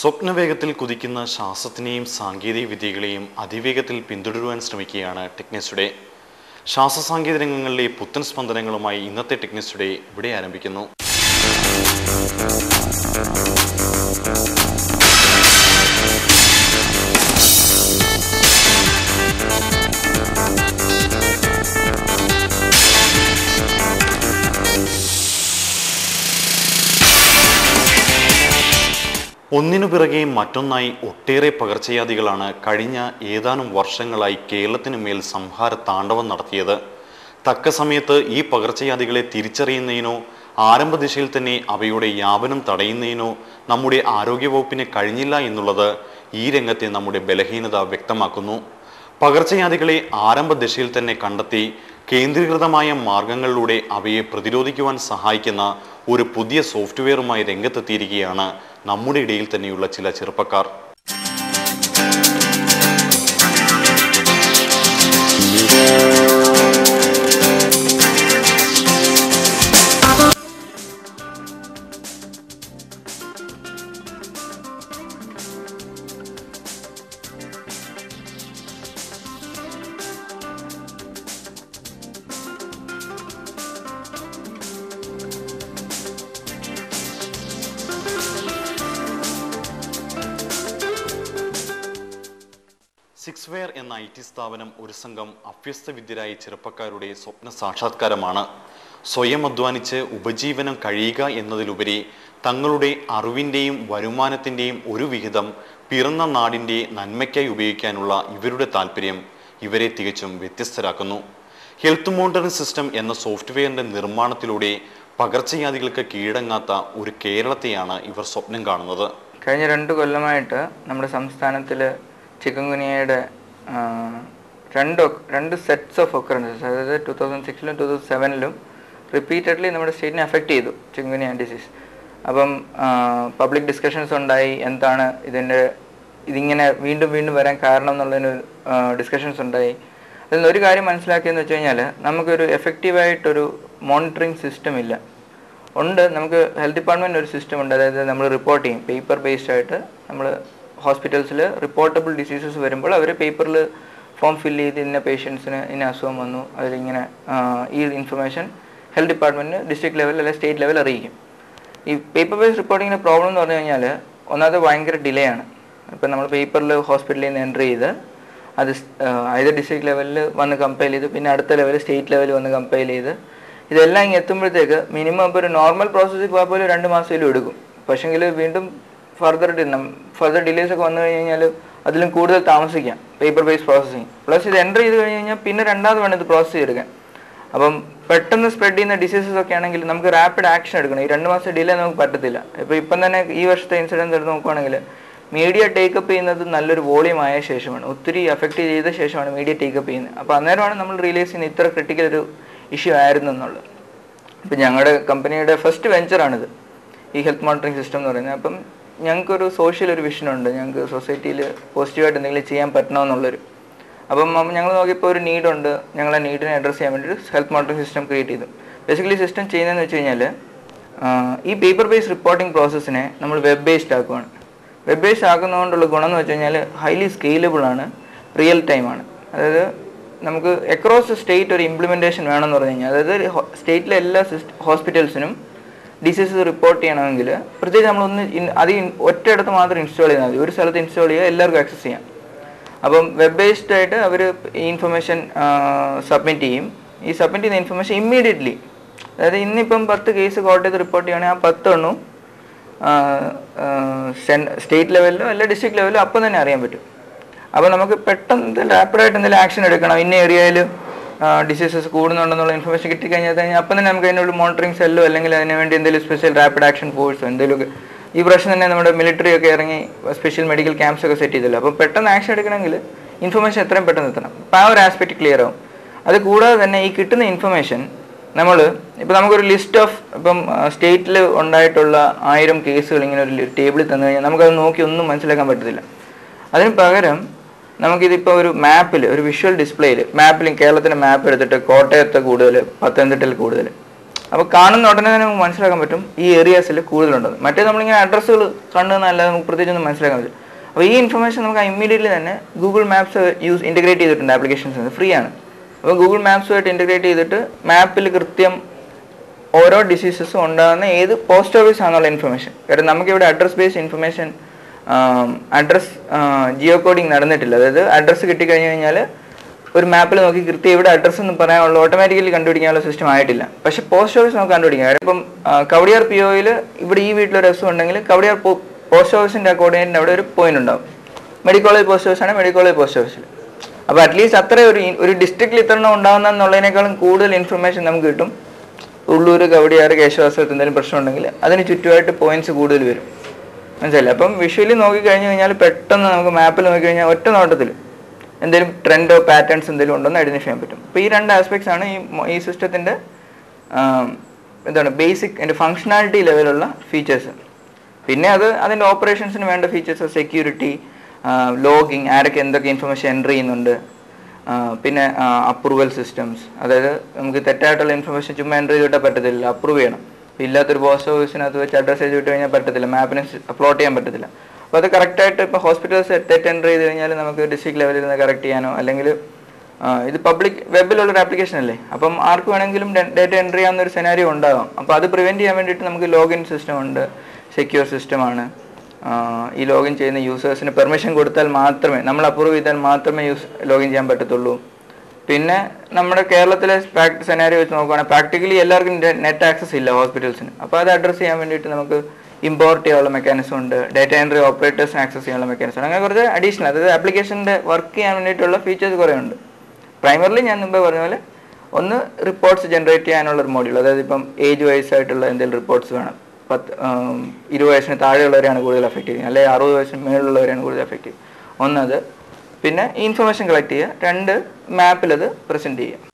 സ്വപ്നവേഗത്തിൽ കുതിക്കുന്ന ശാസ്ത്രത്തിനെയും സാങ്കേതിക വിദ്യകളെയും അതിവേഗത്തിൽ പിന്തുടരുവാൻ ശ്രമിക്കുകയാണ് ടെക്നിക്സ് ടുഡേ. ശാസ്ത്ര സാങ്കേതിക രംഗങ്ങളിലെ പുത്തൻ സ്പന്ദനങ്ങളുമായി ഇന്നത്തെ ടെക്നിക്സ് ടുഡേ ഇവിടെ ആരംഭിക്കുന്നു. ഒന്നിനു പിറകെ മറ്റൊന്നായി ഒട്ടേറെ പകർച്ചവ്യാധികളാണ് കഴിഞ്ഞ ഏതാനും വർഷങ്ങളായി കേരളത്തിനു മേൽ സംഹാര താണ്ഡവം നടത്തിയത്. തക്ക സമയത്ത് ഈ പകർച്ചവ്യാധികളെ തിരിച്ചറിയുന്നതിനോ ആരംഭ ദിശയിൽ തന്നെ അവയുടെ വ്യാപനം തടയുന്നതിനോ നമ്മുടെ ആരോഗ്യവകുപ്പിന് കഴിഞ്ഞില്ല എന്നുള്ളത് ഈ രംഗത്തെ നമ്മുടെ ബലഹീനത വ്യക്തമാക്കുന്നു. പകർച്ചവ്യാധികളെ ആരംഭ ദിശയിൽ തന്നെ കണ്ടെത്തി കേന്ദ്രീകൃതമായ മാർഗങ്ങളിലൂടെ അവയെ പ്രതിരോധിക്കുവാൻ സഹായിക്കുന്ന ഒരു പുതിയ സോഫ്റ്റ്വെയറുമായി രംഗത്തെത്തിയിരിക്കുകയാണ് നമ്മുടെ ഇടയിൽ തന്നെയുള്ള ചില ചെറുപ്പക്കാർ. സിക്സ്വെയർ എന്ന IT സ്ഥാപനം ഒരു സംഘം അഭ്യസ്തവിദ്യരായ ചെറുപ്പക്കാരുടെ സ്വപ്ന സാക്ഷാത്കാരമാണ്. സ്വയം അധ്വാനിച്ച് ഉപജീവനം കഴിയുക എന്നതിലുപരി തങ്ങളുടെ അറിവിൻ്റെയും വരുമാനത്തിൻ്റെയും ഒരു വിഹിതം പിറന്ന നാടിൻ്റെ നന്മയ്ക്കായി ഉപയോഗിക്കാനുള്ള ഇവരുടെ താല്പര്യം ഇവരെ തികച്ചും വ്യത്യസ്തരാക്കുന്നു. ഹെൽത്ത് മോണിറ്ററിംഗ് സിസ്റ്റം എന്ന സോഫ്റ്റ്വെയറിൻ്റെ നിർമ്മാണത്തിലൂടെ പകർച്ചവ്യാധികൾക്ക് കീഴടങ്ങാത്ത ഒരു കേരളത്തെയാണ് ഇവർ സ്വപ്നം കാണുന്നത്. കഴിഞ്ഞ 2 കൊല്ലമായിട്ട് നമ്മുടെ സംസ്ഥാനത്തിൽ ചിക്കൻ ഗുനിയയുടെ രണ്ട് സെറ്റ്സ് ഓഫ് ഒക്കറൻസസ്, അതായത് 2006-ലും 2007-ലും റിപ്പീറ്റഡ്ലി നമ്മുടെ സ്റ്റേറ്റിനെ അഫക്റ്റ് ചെയ്തു ചിക്കൻ ഗുനിയ ഡിസീസ്. അപ്പം പബ്ലിക് ഡിസ്കഷൻസ് ഉണ്ടായി, എന്താണ് ഇതിങ്ങനെ വീണ്ടും വീണ്ടും വരാൻ കാരണം എന്നുള്ളതിന് ഡിസ്കഷൻസ് ഉണ്ടായി. അതിൽ നിന്ന് ഒരു കാര്യം മനസ്സിലാക്കിയെന്ന് വെച്ച് കഴിഞ്ഞാൽ നമുക്കൊരു എഫക്റ്റീവായിട്ടൊരു മോണിറ്ററിങ് സിസ്റ്റം ഇല്ല. ഉണ്ട്, നമുക്ക് ഹെൽത്ത് ഡിപ്പാർട്ട്മെൻറ്റ് ഒരു സിസ്റ്റം ഉണ്ട്, അതായത് നമ്മൾ റിപ്പോർട്ട് ചെയ്യും പേപ്പർ ബേസ്ഡ് ആയിട്ട്. നമ്മൾ ഹോസ്പിറ്റൽസിൽ റിപ്പോർട്ടബിൾ ഡിസീസസ് വരുമ്പോൾ അവർ പേപ്പറിൽ ഫോം ഫില്ല് ചെയ്ത് ഇന്ന പേഷ്യൻസിന് ഇന്ന അസുഖം വന്നു, അതിലിങ്ങനെ ഈ ഇൻഫർമേഷൻ ഹെൽത്ത് ഡിപ്പാർട്ട്മെൻറ്റിന് ഡിസ്ട്രിക്ട് ലെവൽ അല്ലെങ്കിൽ സ്റ്റേറ്റ് ലെവൽ അറിയിക്കും. ഈ പേപ്പർ ബേസ്ഡ് റിപ്പോർട്ടിങ്ങിൻ്റെ പ്രോബ്ലം എന്ന് പറഞ്ഞു കഴിഞ്ഞാൽ ഒന്നാമത് ഭയങ്കര ഡിലേ ആണ്. ഇപ്പം നമ്മൾ പേപ്പറിൽ ഹോസ്പിറ്റലിൽ നിന്ന് എൻട്രി ചെയ്ത് അത് either ഡിസ്ട്രിക്ട് ലെവലിൽ വന്ന് കമ്പൈൽ ചെയ്ത് പിന്നെ അടുത്ത ലെവൽ സ്റ്റേറ്റ് ലെവലിൽ വന്ന് കമ്പൈൽ ചെയ്ത് ഇതെല്ലാം ഇങ്ങനെ എത്തുമ്പോഴത്തേക്ക് മിനിമം ഇപ്പോൾ ഒരു നോർമൽ പ്രോസസ്സിൽ പോയാൽ പോലും 2 മാസത്തിലും എടുക്കും. പക്ഷേങ്കിൽ വീണ്ടും ഫർദർ ഡിലേസ് ഒക്കെ വന്നു കഴിഞ്ഞാൽ അതിലും കൂടുതൽ താമസിക്കാം പേപ്പർ ബേസ്ഡ് പ്രോസസ്സിങ്. പ്ലസ് ഇത് എൻ്റർ ചെയ്ത് കഴിഞ്ഞ് കഴിഞ്ഞാൽ പിന്നെ രണ്ടാമത് വേണം ഇത് പ്രോസസ്സ് ചെയ്തെടുക്കാൻ. അപ്പം പെട്ടെന്ന് സ്പ്രെഡ് ചെയ്യുന്ന ഡിസീസസ് ഒക്കെ ആണെങ്കിൽ നമുക്ക് റാപ്പിഡ് ആക്ഷൻ എടുക്കണം. ഈ 2 മാസം ഡിലേ നമുക്ക് പറ്റത്തില്ല. ഇപ്പം തന്നെ ഈ വർഷത്തെ ഇൻസിഡൻസ് എടുത്ത് നോക്കുകയാണെങ്കിൽ മീഡിയ ടേക്കപ്പ് ചെയ്യുന്നത് നല്ലൊരു വോളിയം ആയ ശേഷമാണ്, ഒത്തിരി അഫക്റ്റ് ചെയ്ത ശേഷമാണ് മീഡിയ ടേക്കപ്പ് ചെയ്യുന്നത്. അപ്പോൾ അന്നേരമാണ് നമ്മൾ റിയലൈസ് ചെയ്യുന്നത് ഇത്ര ക്രിട്ടിക്കൽ ഒരു ഇഷ്യൂ ആയിരുന്നു എന്നുള്ളത്. ഇപ്പം ഞങ്ങളുടെ കമ്പനിയുടെ ഫസ്റ്റ് വെഞ്ചറാണിത്, ഈ ഹെൽത്ത് മോണിറ്ററിംഗ് സിസ്റ്റം എന്ന് പറയുന്നത്. അപ്പം ഞങ്ങൾക്കൊരു സോഷ്യൽ ഒരു വിഷനുണ്ട്, ഞങ്ങൾക്ക് സൊസൈറ്റിയിൽ പോസിറ്റീവായിട്ട് എന്തെങ്കിലും ചെയ്യാൻ പറ്റണമെന്നുള്ളൊരു. അപ്പം ഞങ്ങൾ നോക്കിയപ്പോൾ ഒരു നീഡുണ്ട്, ഞങ്ങളെ നീഡിനെ അഡ്രസ്സ് ചെയ്യാൻ വേണ്ടി ഒരു ഹെൽത്ത് മോണിറ്ററിംഗ് സിസ്റ്റം ക്രിയേറ്റ് ചെയ്തു. ബേസിക്കലി സിസ്റ്റം ചെയ്യുന്നതെന്ന് വെച്ച് കഴിഞ്ഞാൽ ഈ പേപ്പർ ബേസ്ഡ് റിപ്പോർട്ടിംഗ് പ്രോസസ്സിനെ നമ്മൾ വെബ് ബേസ്ഡ് ആക്കുവാണ്. വെബ് ബേസ്ഡ് ആക്കുന്നതുകൊണ്ടുള്ള ഗുണം എന്ന് വെച്ച് കഴിഞ്ഞാൽ ഹൈലി സ്കെയിലബിൾ ആണ്, റിയൽ ടൈമാണ്. അതായത് നമുക്ക് അക്രോസ് സ്റ്റേറ്റ് ഒരു ഇംപ്ലിമെൻറ്റേഷൻ വേണമെന്ന് പറഞ്ഞു കഴിഞ്ഞാൽ, അതായത് സ്റ്റേറ്റിലെ എല്ലാ ഹോസ്പിറ്റൽസിനും ഡിസീസസ് റിപ്പോർട്ട് ചെയ്യണമെങ്കിൽ പ്രത്യേകിച്ച് നമ്മളൊന്ന് ഒറ്റയിടത്ത് മാത്രം ഇൻസ്റ്റാൾ ചെയ്താൽ മതി. ഒരു സ്ഥലത്ത് ഇൻസ്റ്റാൾ ചെയ്യുക, എല്ലാവർക്കും ആക്സസ് ചെയ്യാം. അപ്പം വെബ് ബേസ്ഡ് ആയിട്ട് അവർ ഈ ഇൻഫർമേഷൻ സബ്മിറ്റ് ചെയ്യും. ഈ സബ്മിറ്റ് ചെയ്യുന്ന ഇൻഫർമേഷൻ ഇമ്മീഡിയറ്റ്ലി, അതായത് ഇന്നിപ്പം 10 കേസ് കോട്ടയത്ത് റിപ്പോർട്ട് ചെയ്യുകയാണെങ്കിൽ ആ 10 എണ്ണവും സ്റ്റേറ്റ് ലെവലിലോ അല്ല ഡിസ്ട്രിക്ട് ലെവലിലോ അപ്പം തന്നെ അറിയാൻ പറ്റും. അപ്പോൾ നമുക്ക് പെട്ടെന്ന് റാപ്പിഡായിട്ട് എന്തെങ്കിലും ആക്ഷൻ എടുക്കണം, ഇന്ന ഏരിയയിൽ ഡിസീസസ് കൂടുന്നുണ്ടെന്നുള്ള ഇൻഫർമേഷൻ കിട്ടിക്കഴിഞ്ഞാൽ അപ്പം തന്നെ നമുക്ക് അതിനൊരു മോണിറ്ററിംഗ് സെല്ലോ അല്ലെങ്കിൽ അതിന് വേണ്ടി എന്തെങ്കിലും സ്പെഷ്യൽ റാപ്പിഡ് ആക്ഷൻ ഫോഴ്സോ എന്തെങ്കിലുമൊക്കെ. ഈ പ്രാവശ്യം തന്നെ നമ്മുടെ മിലിറ്ററി ഒക്കെ ഇറങ്ങി സ്പെഷ്യൽ മെഡിക്കൽ ക്യാമ്പ്സ് ഒക്കെ സെറ്റ് ചെയ്തല്ലോ. അപ്പോൾ പെട്ടെന്ന് ആക്ഷൻ എടുക്കണമെങ്കിൽ ഇൻഫർമേഷൻ എത്രയും പെട്ടെന്ന് എത്തണം. അപ്പോൾ ആ ഒരു ആസ്പെക്ട് ക്ലിയർ ആവും. അത് കൂടാതെ തന്നെ ഈ കിട്ടുന്ന ഇൻഫർമേഷൻ നമ്മൾ ഇപ്പോൾ നമുക്കൊരു ലിസ്റ്റ് ഓഫ് ഇപ്പം സ്റ്റേറ്റിൽ ഉണ്ടായിട്ടുള്ള 1000 കേസുകൾ ഇങ്ങനെ ഒരു ടേബിളിൽ തന്നു കഴിഞ്ഞാൽ നമുക്കത് നോക്കി ഒന്നും മനസ്സിലാക്കാൻ പറ്റത്തില്ല. അതിന് പകരം നമുക്കിതിപ്പോൾ ഒരു മാപ്പിൽ, ഒരു വിഷ്വൽ ഡിസ്പ്ലേയിൽ മാപ്പിൽ കേരളത്തിൻ്റെ മാപ്പ് എടുത്തിട്ട് കോട്ടയത്തെ കൂടുതൽ, പത്തനംതിട്ടയിൽ കൂടുതൽ, അപ്പോൾ കാണുന്ന ഉടനെ തന്നെ നമുക്ക് മനസ്സിലാക്കാൻ പറ്റും ഈ ഏരിയാസിൽ കൂടുതലുണ്ടെന്ന്. മറ്റേ നമ്മളിങ്ങനെ അഡ്രസ്സുകൾ കണ്ടെന്നല്ലാതെ നമുക്ക് പ്രത്യേകിച്ചൊന്നും മനസ്സിലാക്കാൻ പറ്റും. അപ്പോൾ ഈ ഇൻഫർമേഷൻ നമുക്ക് ഇമ്മീഡിയറ്റ്ലി തന്നെ ഗൂഗിൾ മാപ്സ് ഇൻറ്റഗ്രേറ്റ് ചെയ്തിട്ടുണ്ട് ആപ്ലിക്കേഷൻസ്, ഫ്രീ ആണ്. അപ്പോൾ ഗൂഗിൾ മാപ്സുമായിട്ട് ഇൻറ്റഗ്രേറ്റ് ചെയ്തിട്ട് മാപ്പിൽ കൃത്യം ഓരോ ഡിസീസസും ഉണ്ടാകുന്ന ഏത് പോസ്റ്റ് ഓഫീസ് ആണെന്നുള്ള ഇൻഫർമേഷൻ. കാരണം നമുക്കിവിടെ address based information, address geocoding നടന്നിട്ടില്ല. അതായത് അഡ്രസ്സ് കിട്ടിക്കഴിഞ്ഞ് കഴിഞ്ഞാൽ ഒരു മാപ്പിൽ നോക്കി കൃത്യം ഇവിടെ അഡ്രസ്സ് എന്ന് പറയാനുള്ള ഓട്ടോമാറ്റിക്കലി കണ്ടുപിടിക്കാനുള്ള സിസ്റ്റം ആയിട്ടില്ല. പക്ഷേ പോസ്റ്റ് ഓഫീസ് നമുക്ക് കണ്ടുപിടിക്കാം. കാര്യം ഇപ്പം കവടിയാർ പി ഒയിൽ ഇവിടെ ഈ വീട്ടിലൊരു എസ് ഉണ്ടെങ്കിൽ കവടിയാർ പോസ്റ്റ് ഓഫീസിൻ്റെ ആ കോർഡിനേറ്റിൻ്റെ അവിടെ ഒരു പോയിന്റ് ഉണ്ടാവും. മെഡിക്കൽ കോളേജ് പോസ്റ്റ് ഓഫീസ് ആണ് മെഡിക്കൽ കോളേജ് പോസ്റ്റ് ഓഫീസിൽ. അപ്പോൾ അറ്റ്ലീസ്റ്റ് അത്ര ഒരു ഡിസ്ട്രിക്റ്റിൽ ഇത്രണ്ണം ഉണ്ടാകുന്ന എന്നുള്ളതിനേക്കാളും കൂടുതൽ ഇൻഫർമേഷൻ നമുക്ക് കിട്ടും. ഉള്ളൂർ, കവടിയാർ, കേശവാസത്ത് എന്തെങ്കിലും പ്രശ്നം ഉണ്ടെങ്കിൽ അതിന് ചുറ്റുമായിട്ട് പോയിന്റ്സ് കൂടുതൽ വരും. മനസ്സിലായില്ലേ? അപ്പം വിഷ്വലി നോക്കിക്കഴിഞ്ഞ് കഴിഞ്ഞാൽ പെട്ടെന്ന് നമുക്ക് മാപ്പിൽ നോക്കിക്കഴിഞ്ഞാൽ ഒറ്റ നോട്ടത്തിൽ എന്തെങ്കിലും ട്രെൻഡോ പാറ്റേൺസ് എന്തെങ്കിലും ഉണ്ടോയെന്ന് ഐഡൻറ്റിഫൈ ചെയ്യാൻ പറ്റും. അപ്പോൾ ഈ രണ്ട് ആസ്പെക്ട്സ് ആണ് ഈ സിസ്റ്റത്തിൻ്റെ എന്താണ് ബേസിക് അതിൻ്റെ ഫങ്ഷണാലിറ്റി ലെവലുള്ള ഫീച്ചേഴ്സ്. പിന്നെ അതിൻ്റെ ഓപ്പറേഷൻസിന് വേണ്ട ഫീച്ചേഴ്സ്, സെക്യൂരിറ്റി, ലോഗിങ്, ആരൊക്കെ എന്തൊക്കെ ഇൻഫർമേഷൻ എൻ്റർ ചെയ്യുന്നുണ്ട്, പിന്നെ അപ്രൂവൽ സിസ്റ്റംസ്. അതായത് നമുക്ക് തെറ്റായിട്ടുള്ള ഇൻഫർമേഷൻ ചുമ്മാ എൻ്റർ ചെയ്തിട്ടാൽ പറ്റത്തില്ല, അപ്രൂവ് ചെയ്യണം. ഇല്ലാത്തൊരു പോസ്റ്റ് ഓഫീസിനകത്ത് വെച്ച് അഡ്രസ്സ് ചെയ്ത് വിട്ട് കഴിഞ്ഞാൽ പറ്റത്തില്ല, മാപ്പിന് അപ്ലോഡ് ചെയ്യാൻ പറ്റത്തില്ല. അപ്പോൾ അത് കറക്റ്റായിട്ട് ഇപ്പോൾ ഹോസ്പിറ്റൽസ് തെറ്റ് എൻ്റർ ചെയ്ത് കഴിഞ്ഞാൽ നമുക്ക് ഡിസ്ട്രിക്ട് ലെവലിൽ നിന്ന് കറക്റ്റ് ചെയ്യാനോ, അല്ലെങ്കിൽ ഇത് പബ്ലിക് വെബിലുള്ളൊരു ആപ്ലിക്കേഷൻ അല്ലേ, അപ്പം ആർക്ക് വേണമെങ്കിലും ഡേറ്റ എൻ്റർ ചെയ്യാവുന്ന ഒരു സെനാരിയോ ഉണ്ടാകാം. അപ്പോൾ അത് പ്രിവെൻറ്റ് ചെയ്യാൻ വേണ്ടിയിട്ട് നമുക്ക് ലോഗിൻ സിസ്റ്റം ഉണ്ട്, സെക്യൂർ സിസ്റ്റമാണ്. ഈ ലോഗിൻ ചെയ്യുന്ന യൂസേഴ്സിന് പെർമിഷൻ കൊടുത്താൽ മാത്രമേ, നമ്മൾ അപ്രൂവ് ചെയ്താൽ മാത്രമേ ലോഗിൻ ചെയ്യാൻ പറ്റത്തുള്ളൂ. പിന്നെ നമ്മുടെ കേരളത്തിലെ സെനാരിയോ വെച്ച് നോക്കുകയാണെങ്കിൽ പ്രാക്ടിക്കലി എല്ലാവർക്കും നെറ്റ് ആക്സസ് ഇല്ല ഹോസ്പിറ്റൽസിന്. അപ്പോൾ അത് അഡ്രസ്സ് ചെയ്യാൻ വേണ്ടിയിട്ട് നമുക്ക് ഇമ്പോർട്ട് ചെയ്യാനുള്ള മെക്കാനിസം ഉണ്ട്, ഡേറ്റ എൻട്രി ഓപ്പറേറ്റേഴ്സിന് ആക്സസ് ചെയ്യാനുള്ള മെക്കാനിസം ഉണ്ട്. അങ്ങനെ കുറച്ച് അഡീഷണൽ, അതായത് ആപ്ലിക്കേഷൻ്റെ വർക്ക് ചെയ്യാൻ വേണ്ടിയിട്ടുള്ള ഫീച്ചേഴ്സ് കുറേ ഉണ്ട്. പ്രൈമറിലി ഞാൻ മുമ്പേ പറഞ്ഞ പോലെ ഒന്ന് റിപ്പോർട്ട്സ് ജനറേറ്റ് ചെയ്യാനുള്ളൊരു മോഡ്യൂൾ, അതായത് ഇപ്പം ഏജ് വൈസ് ആയിട്ടുള്ള എന്തെങ്കിലും റിപ്പോർട്ട്സ് വേണം. 20 വയസ്സിന് താഴെയുള്ളവരെയാണ് കൂടുതൽ എഫക്റ്റ് ചെയ്യുന്നത്, അല്ലെങ്കിൽ 60 വയസ്സിന് മേലുള്ളവരെയാണ് കൂടുതൽ എഫക്റ്റ് ചെയ്യുന്നത്. ഒന്നത് പിന്നെ ഇൻഫർമേഷൻ കളക്ട് ചെയ്യുക, 2 മാപ്പിൽ അത് പ്രസൻറ്റ് ചെയ്യുക.